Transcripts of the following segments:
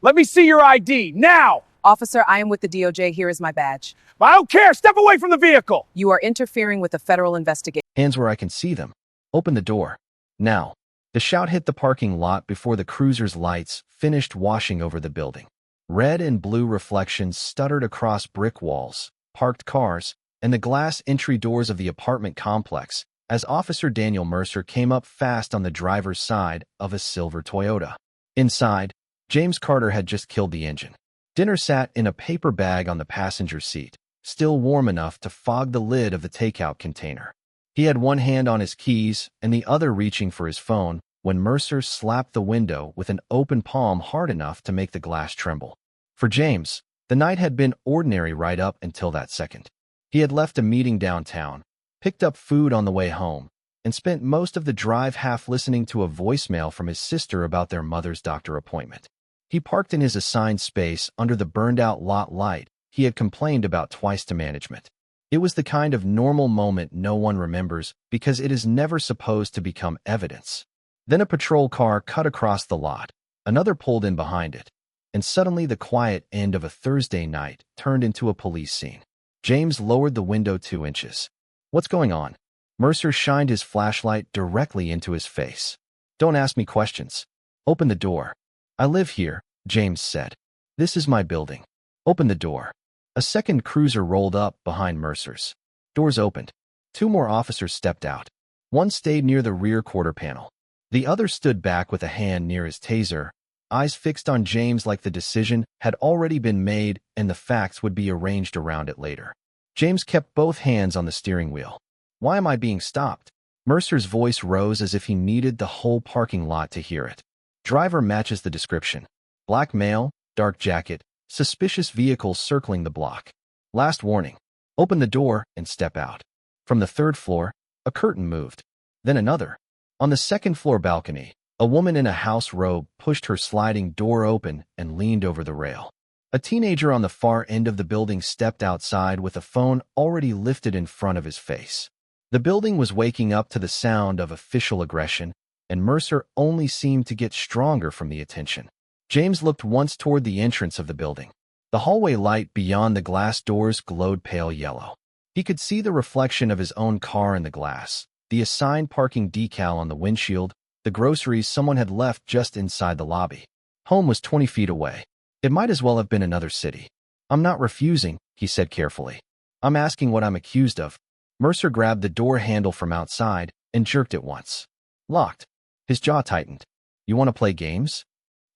Let me see your ID, now! Officer, I am with the DOJ. Here is my badge. I don't care! Step away from the vehicle! You are interfering with a federal investigation. Hands where I can see them. Open the door. Now. The shout hit the parking lot before the cruiser's lights finished washing over the building. Red and blue reflections stuttered across brick walls, parked cars, and the glass entry doors of the apartment complex as Officer Daniel Mercer came up fast on the driver's side of a silver Toyota. Inside, James Carter had just killed the engine. Dinner sat in a paper bag on the passenger seat, still warm enough to fog the lid of the takeout container. He had one hand on his keys and the other reaching for his phone when Mercer slapped the window with an open palm hard enough to make the glass tremble. For James, the night had been ordinary right up until that second. He had left a meeting downtown, picked up food on the way home, and spent most of the drive half listening to a voicemail from his sister about their mother's doctor appointment. He parked in his assigned space under the burned-out lot light he had complained about twice to management. It was the kind of normal moment no one remembers because it is never supposed to become evidence. Then a patrol car cut across the lot, another pulled in behind it, and suddenly the quiet end of a Thursday night turned into a police scene. James lowered the window 2 inches. "What's going on?" Mercer shined his flashlight directly into his face. "Don't ask me questions. Open the door." "I live here," James said. "This is my building. Open the door." A second cruiser rolled up behind Mercer's. Doors opened. 2 more officers stepped out. One stayed near the rear quarter panel. The other stood back with a hand near his taser, eyes fixed on James like the decision had already been made and the facts would be arranged around it later. James kept both hands on the steering wheel. "Why am I being stopped?" Mercer's voice rose as if he needed the whole parking lot to hear it. "Driver matches the description. Black male, dark jacket, suspicious vehicle circling the block. Last warning. Open the door and step out." From the 3rd floor, a curtain moved. Then another. On the 2nd floor balcony, a woman in a house robe pushed her sliding door open and leaned over the rail. A teenager on the far end of the building stepped outside with a phone already lifted in front of his face. The building was waking up to the sound of official aggression, and Mercer only seemed to get stronger from the attention. James looked once toward the entrance of the building. The hallway light beyond the glass doors glowed pale yellow. He could see the reflection of his own car in the glass, the assigned parking decal on the windshield, the groceries someone had left just inside the lobby. Home was 20 feet away. It might as well have been another city. "I'm not refusing," he said carefully. "I'm asking what I'm accused of." Mercer grabbed the door handle from outside and jerked it once. Locked. His jaw tightened. "You want to play games?"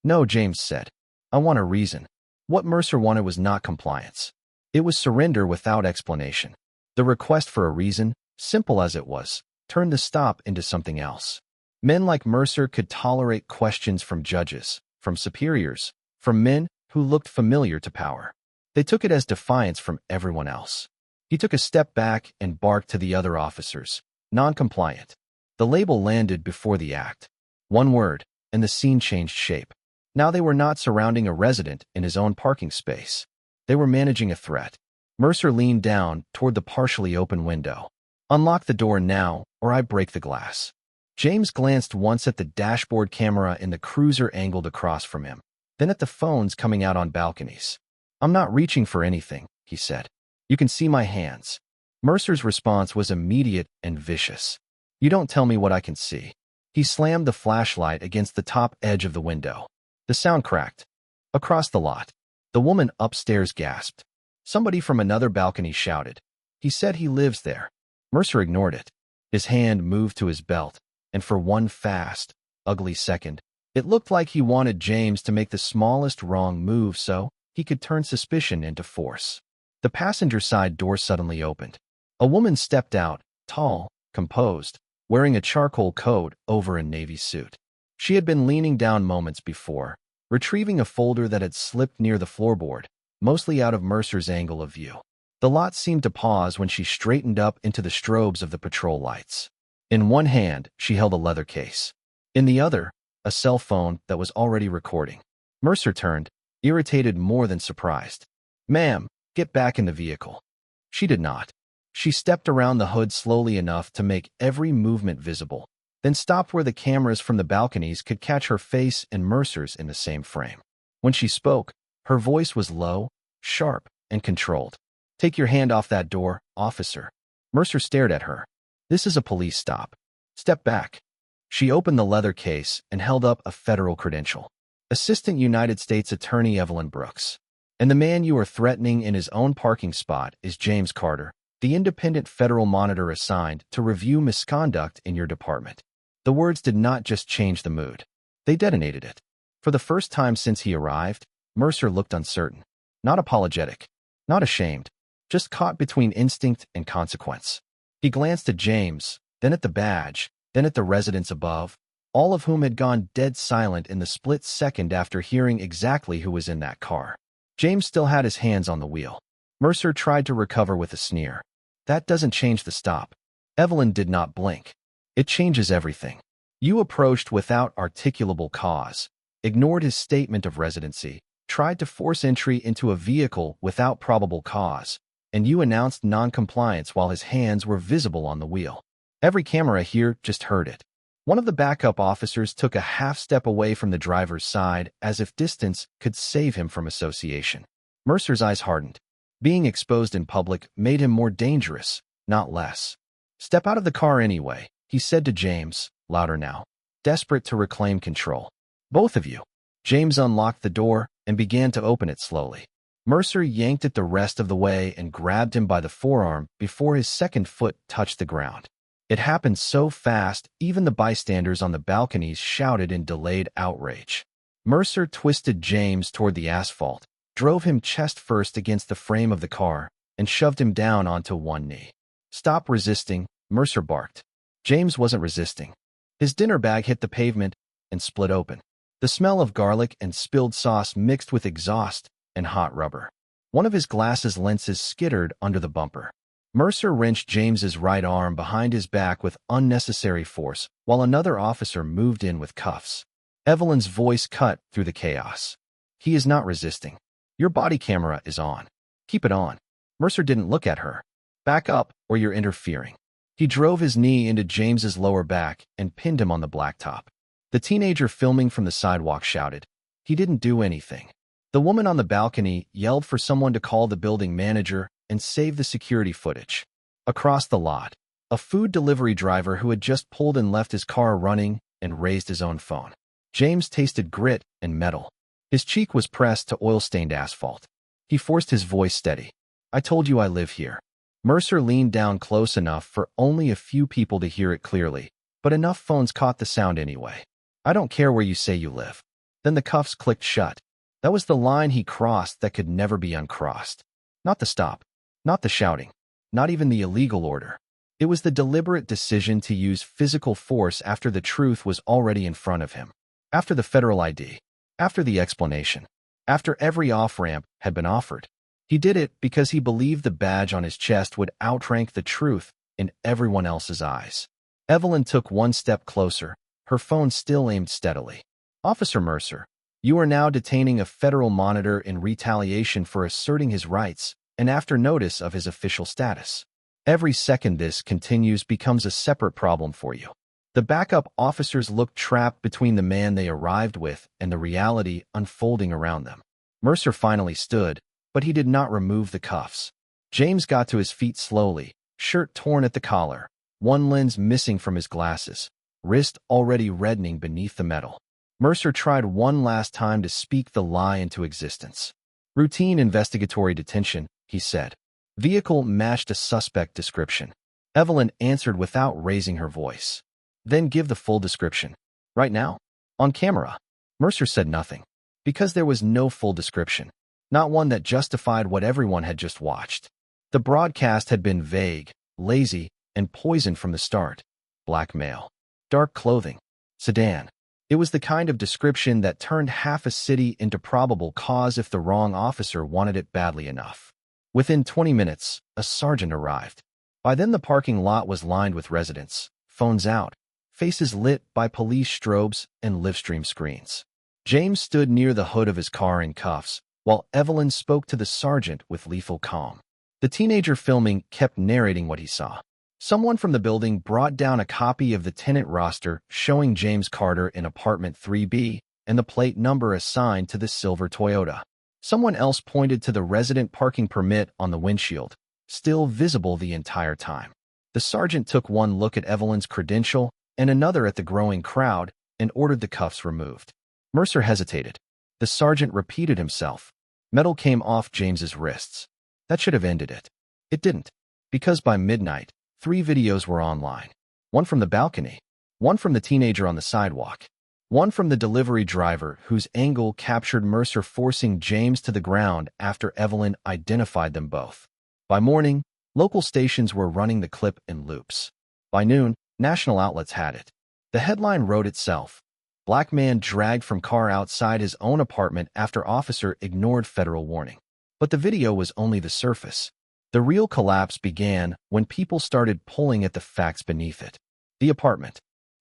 "No," James said. "I want a reason." What Mercer wanted was not compliance. It was surrender without explanation. The request for a reason, simple as it was, turned the stop into something else. Men like Mercer could tolerate questions from judges, from superiors, from men who looked familiar to power. They took it as defiance from everyone else. He took a step back and barked to the other officers, non-compliant. The label landed before the act. One word, and the scene changed shape. Now they were not surrounding a resident in his own parking space. They were managing a threat. Mercer leaned down toward the partially open window. "Unlock the door now, or I break the glass." James glanced once at the dashboard camera in the cruiser angled across from him, then at the phones coming out on balconies. "I'm not reaching for anything," he said. "You can see my hands." Mercer's response was immediate and vicious. "You don't tell me what I can see." He slammed the flashlight against the top edge of the window. The sound cracked. Across the lot, the woman upstairs gasped. Somebody from another balcony shouted. "He said he lives there." Mercer ignored it. His hand moved to his belt, and for one fast, ugly second, it looked like he wanted James to make the smallest wrong move so he could turn suspicion into force. The passenger side door suddenly opened. A woman stepped out, tall, composed, wearing a charcoal coat over a navy suit. She had been leaning down moments before, retrieving a folder that had slipped near the floorboard, mostly out of Mercer's angle of view. The lot seemed to pause when she straightened up into the strobes of the patrol lights. In one hand, she held a leather case. In the other, a cell phone that was already recording. Mercer turned, irritated more than surprised. "Ma'am, get back in the vehicle." She did not. She stepped around the hood slowly enough to make every movement visible, then stopped where the cameras from the balconies could catch her face and Mercer's in the same frame. When she spoke, her voice was low, sharp, and controlled. "Take your hand off that door, officer." Mercer stared at her. "This is a police stop. Step back." She opened the leather case and held up a federal credential. "Assistant United States Attorney Evelyn Brooks. And the man you are threatening in his own parking spot is James Carter, the independent federal monitor assigned to review misconduct in your department." The words did not just change the mood. They detonated it. For the first time since he arrived, Mercer looked uncertain. Not apologetic. Not ashamed. Just caught between instinct and consequence. He glanced at James, then at the badge, then at the residents above, all of whom had gone dead silent in the split second after hearing exactly who was in that car. James still had his hands on the wheel. Mercer tried to recover with a sneer. "That doesn't change the stop." Evelyn did not blink. "It changes everything. You approached without articulable cause, ignored his statement of residency, tried to force entry into a vehicle without probable cause, and you announced non-compliance while his hands were visible on the wheel. Every camera here just heard it." One of the backup officers took a half step away from the driver's side as if distance could save him from association. Mercer's eyes hardened. Being exposed in public made him more dangerous, not less. "Step out of the car anyway," he said to James, louder now, desperate to reclaim control. "Both of you." James unlocked the door and began to open it slowly. Mercer yanked it the rest of the way and grabbed him by the forearm before his second foot touched the ground. It happened so fast, even the bystanders on the balconies shouted in delayed outrage. Mercer twisted James toward the asphalt, drove him chest first against the frame of the car, and shoved him down onto one knee. "Stop resisting," Mercer barked. James wasn't resisting. His dinner bag hit the pavement and split open. The smell of garlic and spilled sauce mixed with exhaust and hot rubber. One of his glasses lenses skittered under the bumper. Mercer wrenched James's right arm behind his back with unnecessary force, while another officer moved in with cuffs. Evelyn's voice cut through the chaos. "He is not resisting. Your body camera is on. Keep it on." Mercer didn't look at her. "Back up, or you're interfering." He drove his knee into James's lower back and pinned him on the blacktop. The teenager filming from the sidewalk shouted. He didn't do anything. The woman on the balcony yelled for someone to call the building manager and save the security footage. Across the lot, a food delivery driver who had just pulled and left his car running and raised his own phone. James tasted grit and metal. His cheek was pressed to oil-stained asphalt. He forced his voice steady. "I told you I live here." Mercer leaned down close enough for only a few people to hear it clearly, but enough phones caught the sound anyway. "I don't care where you say you live." Then the cuffs clicked shut. That was the line he crossed that could never be uncrossed. Not the stop. Not the shouting. Not even the illegal order. It was the deliberate decision to use physical force after the truth was already in front of him. After the federal ID. After the explanation. After every off-ramp had been offered. He did it because he believed the badge on his chest would outrank the truth in everyone else's eyes. Evelyn took one step closer, her phone still aimed steadily. "Officer Mercer, you are now detaining a federal monitor in retaliation for asserting his rights and after notice of his official status. Every second this continues becomes a separate problem for you." The backup officers looked trapped between the man they arrived with and the reality unfolding around them. Mercer finally stood, but he did not remove the cuffs. James got to his feet slowly, shirt torn at the collar, one lens missing from his glasses, wrist already reddening beneath the metal. Mercer tried one last time to speak the lie into existence. "Routine investigatory detention," he said. "Vehicle matched a suspect description." Evelyn answered without raising her voice. "Then give the full description. Right now? On camera." Mercer said nothing. Because there was no full description. Not one that justified what everyone had just watched. The broadcast had been vague, lazy, and poisoned from the start. Black male. Dark clothing. Sedan. It was the kind of description that turned half a city into probable cause if the wrong officer wanted it badly enough. Within 20 minutes, a sergeant arrived. By then the parking lot was lined with residents, phones out, faces lit by police strobes and livestream screens. James stood near the hood of his car in cuffs, while Evelyn spoke to the sergeant with lethal calm. The teenager filming kept narrating what he saw. Someone from the building brought down a copy of the tenant roster showing James Carter in apartment 3B, and the plate number assigned to the silver Toyota. Someone else pointed to the resident parking permit on the windshield, still visible the entire time. The sergeant took one look at Evelyn's credential and another at the growing crowd and ordered the cuffs removed. Mercer hesitated. The sergeant repeated himself. Metal came off James's wrists. That should have ended it. It didn't, because by midnight, 3 videos were online. One from the balcony, one from the teenager on the sidewalk, one from the delivery driver whose angle captured Mercer forcing James to the ground after Evelyn identified them both. By morning, local stations were running the clip in loops. By noon, national outlets had it. The headline wrote itself. Black man dragged from car outside his own apartment after officer ignored federal warning. But the video was only the surface. The real collapse began when people started pulling at the facts beneath it. The apartment.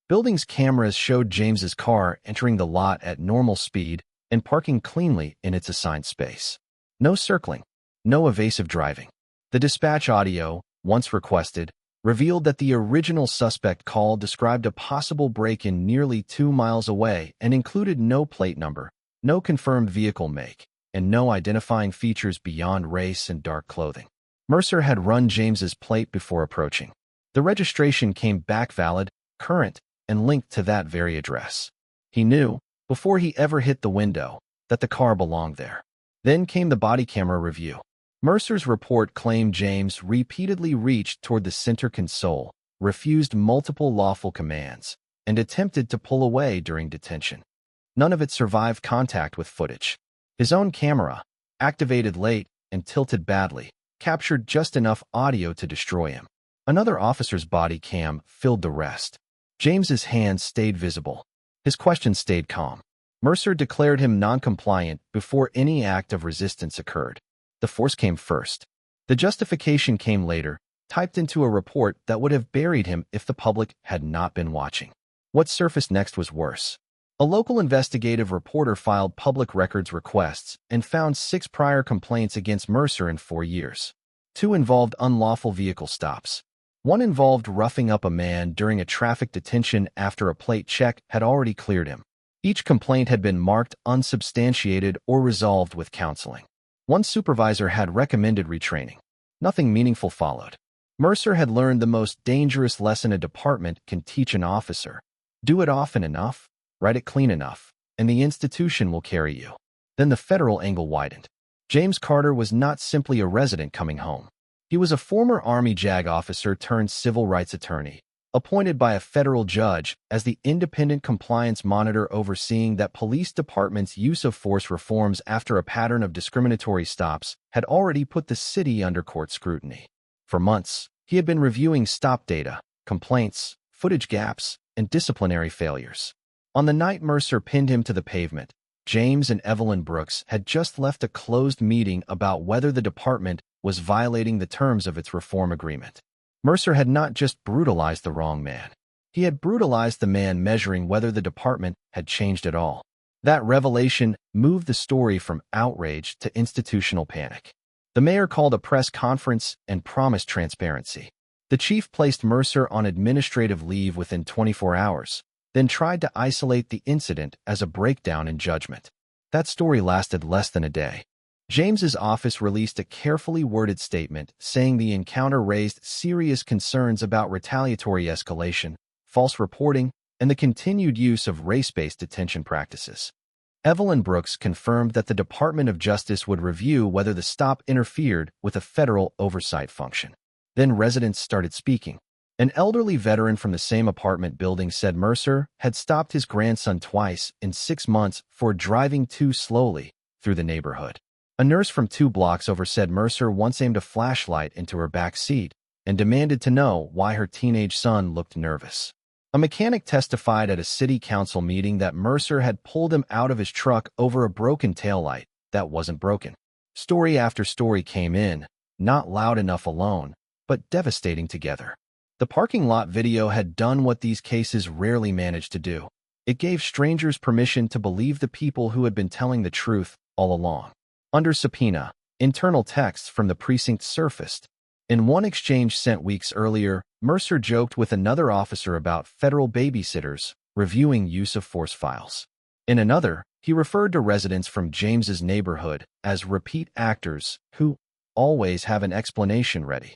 Building's cameras showed James's car entering the lot at normal speed and parking cleanly in its assigned space. No circling, no evasive driving. The dispatch audio, once requested, revealed that the original suspect call described a possible break-in nearly 2 miles away and included no plate number, no confirmed vehicle make, and no identifying features beyond race and dark clothing. Mercer had run James's plate before approaching. The registration came back valid, current, and linked to that very address. He knew, before he ever hit the window, that the car belonged there. Then came the body camera review. Mercer's report claimed James repeatedly reached toward the center console, refused multiple lawful commands, and attempted to pull away during detention. None of it survived contact with footage. His own camera, activated late and tilted badly, captured just enough audio to destroy him. Another officer's body cam filled the rest. James's hands stayed visible. His questions stayed calm. Mercer declared him non-compliant before any act of resistance occurred. The force came first. The justification came later, typed into a report that would have buried him if the public had not been watching. What surfaced next was worse. A local investigative reporter filed public records requests and found 6 prior complaints against Mercer in 4 years. 2 involved unlawful vehicle stops. 1 involved roughing up a man during a traffic detention after a plate check had already cleared him. Each complaint had been marked unsubstantiated or resolved with counseling. 1 supervisor had recommended retraining. Nothing meaningful followed. Mercer had learned the most dangerous lesson a department can teach an officer. Do it often enough, write it clean enough, and the institution will carry you. Then the federal angle widened. James Carter was not simply a resident coming home. He was a former Army JAG officer turned civil rights attorney, appointed by a federal judge as the independent compliance monitor overseeing that police department's use of force reforms after a pattern of discriminatory stops had already put the city under court scrutiny. For months, he had been reviewing stop data, complaints, footage gaps, and disciplinary failures. On the night Mercer pinned him to the pavement, James and Evelyn Brooks had just left a closed meeting about whether the department was violating the terms of its reform agreement. Mercer had not just brutalized the wrong man. He had brutalized the man measuring whether the department had changed at all. That revelation moved the story from outrage to institutional panic. The mayor called a press conference and promised transparency. The chief placed Mercer on administrative leave within 24 hours, then tried to isolate the incident as a breakdown in judgment. That story lasted less than a day. James's office released a carefully worded statement saying the encounter raised serious concerns about retaliatory escalation, false reporting, and the continued use of race-based detention practices. Evelyn Brooks confirmed that the Department of Justice would review whether the stop interfered with a federal oversight function. Then residents started speaking. An elderly veteran from the same apartment building said Mercer had stopped his grandson twice in 6 months for driving too slowly through the neighborhood. A nurse from 2 blocks over said Mercer once aimed a flashlight into her back seat and demanded to know why her teenage son looked nervous. A mechanic testified at a city council meeting that Mercer had pulled him out of his truck over a broken taillight that wasn't broken. Story after story came in, not loud enough alone, but devastating together. The parking lot video had done what these cases rarely manage to do. It gave strangers permission to believe the people who had been telling the truth all along. Under subpoena, internal texts from the precinct surfaced. In one exchange sent weeks earlier, Mercer joked with another officer about federal babysitters reviewing use of force files. In another, he referred to residents from James's neighborhood as repeat actors who always have an explanation ready.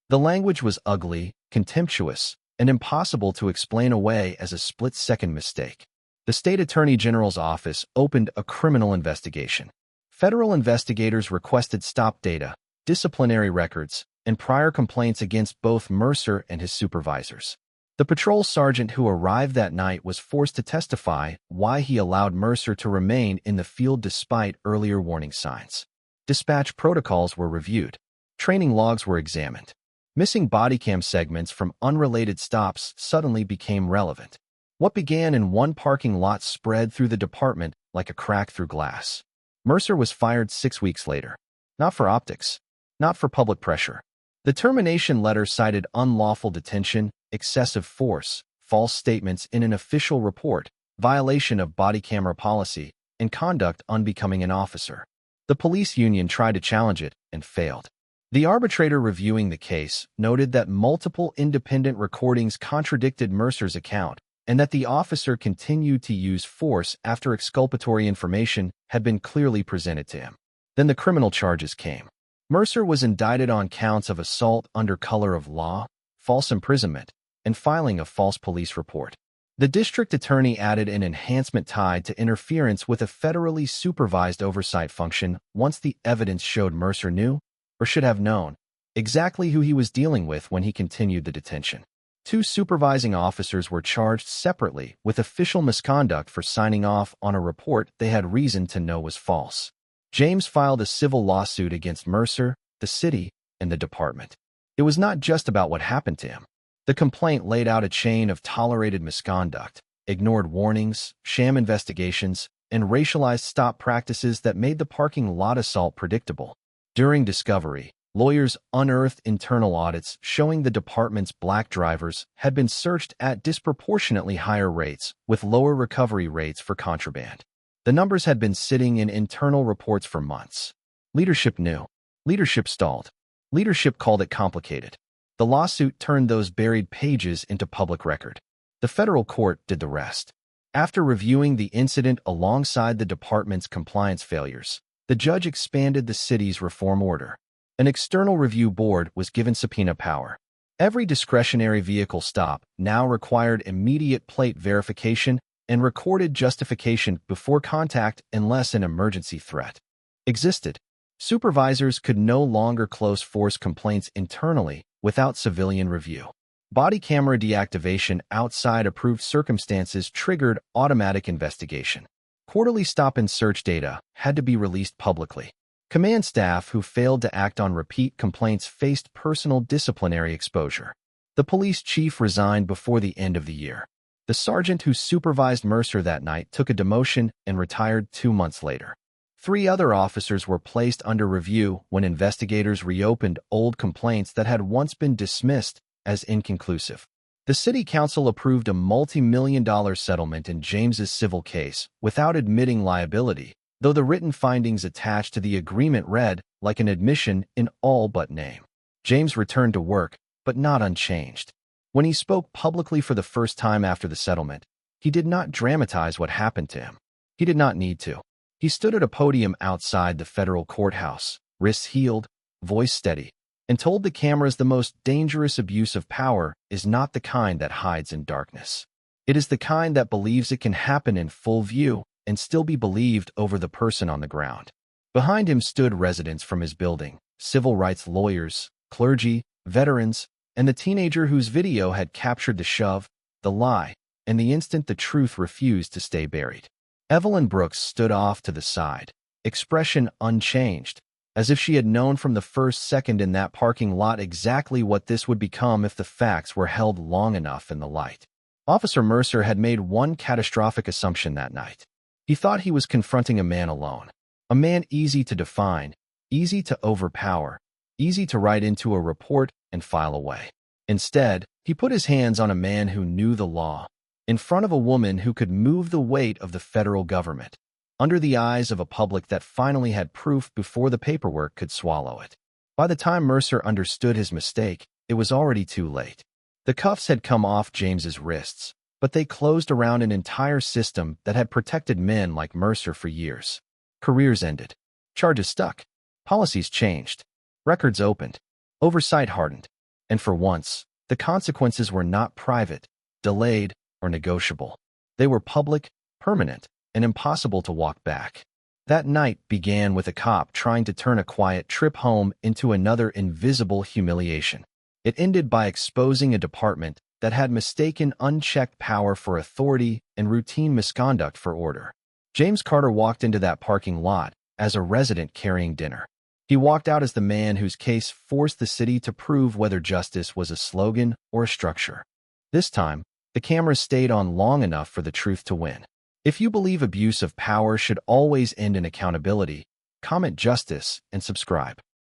The language was ugly, contemptuous, and impossible to explain away as a split-second mistake. The state attorney general's office opened a criminal investigation. Federal investigators requested stop data, disciplinary records, and prior complaints against both Mercer and his supervisors. The patrol sergeant who arrived that night was forced to testify why he allowed Mercer to remain in the field despite earlier warning signs. Dispatch protocols were reviewed. Training logs were examined. Missing body cam segments from unrelated stops suddenly became relevant. What began in one parking lot spread through the department like a crack through glass. Mercer was fired 6 weeks later. Not for optics. Not for public pressure. The termination letter cited unlawful detention, excessive force, false statements in an official report, violation of body camera policy, and conduct unbecoming an officer. The police union tried to challenge it and failed. The arbitrator reviewing the case noted that multiple independent recordings contradicted Mercer's account and that the officer continued to use force after exculpatory information had been clearly presented to him. Then the criminal charges came. Mercer was indicted on counts of assault under color of law, false imprisonment, and filing a false police report. The district attorney added an enhancement tied to interference with a federally supervised oversight function once the evidence showed Mercer knew, or should have known, exactly who he was dealing with when he continued the detention. 2 supervising officers were charged separately with official misconduct for signing off on a report they had reason to know was false. James filed a civil lawsuit against Mercer, the city, and the department. It was not just about what happened to him. The complaint laid out a chain of tolerated misconduct, ignored warnings, sham investigations, and racialized stop practices that made the parking lot assault predictable. During discovery, lawyers unearthed internal audits showing the department's black drivers had been searched at disproportionately higher rates, with lower recovery rates for contraband. The numbers had been sitting in internal reports for months. Leadership knew. Leadership stalled. Leadership called it complicated. The lawsuit turned those buried pages into public record. The federal court did the rest. After reviewing the incident alongside the department's compliance failures, the judge expanded the city's reform order. An external review board was given subpoena power. Every discretionary vehicle stop now required immediate plate verification and recorded justification before contact unless an emergency threat existed. Supervisors could no longer close force complaints internally without civilian review. Body camera deactivation outside approved circumstances triggered automatic investigation. Quarterly stop and search data had to be released publicly. Command staff who failed to act on repeat complaints faced personal disciplinary exposure. The police chief resigned before the end of the year. The sergeant who supervised Mercer that night took a demotion and retired 2 months later. 3 other officers were placed under review when investigators reopened old complaints that had once been dismissed as inconclusive. The city council approved a multi-million-dollar settlement in James's civil case without admitting liability, though the written findings attached to the agreement read like an admission in all but name. James returned to work, but not unchanged. When he spoke publicly for the first time after the settlement, he did not dramatize what happened to him. He did not need to. He stood at a podium outside the federal courthouse, wrists heeled, voice steady, and told the cameras the most dangerous abuse of power is not the kind that hides in darkness. It is the kind that believes it can happen in full view and still be believed over the person on the ground. Behind him stood residents from his building, civil rights lawyers, clergy, veterans, and the teenager whose video had captured the shove, the lie, and the instant the truth refused to stay buried. Evelyn Brooks stood off to the side, expression unchanged, as if she had known from the first second in that parking lot exactly what this would become if the facts were held long enough in the light. Officer Mercer had made one catastrophic assumption that night. He thought he was confronting a man alone, a man easy to define, easy to overpower, easy to write into a report and file away. Instead, he put his hands on a man who knew the law, in front of a woman who could move the weight of the federal government, under the eyes of a public that finally had proof before the paperwork could swallow it. By the time Mercer understood his mistake, it was already too late. The cuffs had come off James's wrists, but they closed around an entire system that had protected men like Mercer for years. Careers ended. Charges stuck. Policies changed. Records opened. Oversight hardened. And for once, the consequences were not private, delayed, or negotiable. They were public, permanent, and impossible to walk back. That night began with a cop trying to turn a quiet trip home into another invisible humiliation. It ended by exposing a department that had mistaken unchecked power for authority and routine misconduct for order. James Carter walked into that parking lot as a resident carrying dinner. He walked out as the man whose case forced the city to prove whether justice was a slogan or a structure. This time, the cameras stayed on long enough for the truth to win. If you believe abuse of power should always end in accountability, comment justice and subscribe.